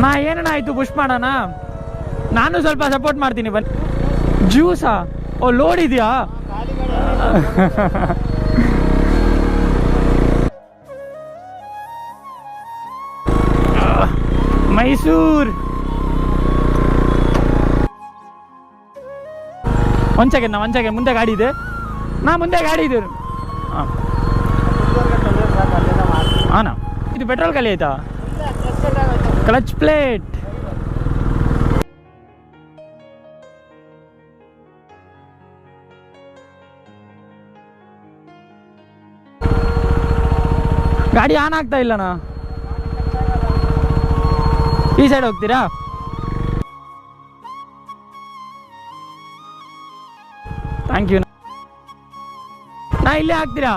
ಅಣ್ಣ ಏನಣ್ಣ ಆಯ್ತು ಪುಷ್ ಮಾಡೋಣ, ನಾನು ಸ್ವಲ್ಪ ಸಪೋರ್ಟ್ ಮಾಡ್ತೀನಿ ಬನ್ನಿ. ಜ್ಯೂಸಾ? ಓ ಲೋಡ್ ಇದೆಯಾ? ಮೈಸೂರ್. ಒಂದು ಸೆಕೆಂಡ್ ಮುಂದೆ ಗಾಡಿ ಇದೆ, ಮುಂದೆ ಗಾಡಿ ಇದೆ. ಹಾಂ ಇದು ಪೆಟ್ರೋಲ್ ಖಾಲಿ ಆಯ್ತಾ? Clutch plate. ಗಾಡಿ ಆನ್ ಆಗ್ತಾ ಇಲ್ಲಣ್ಣ. ಈ ಸೈಡ್ ಹೋಗ್ತೀರಾ? Thank you. ನಾ ಇಲ್ಲೇ ಹಾಕ್ತೀರಾ?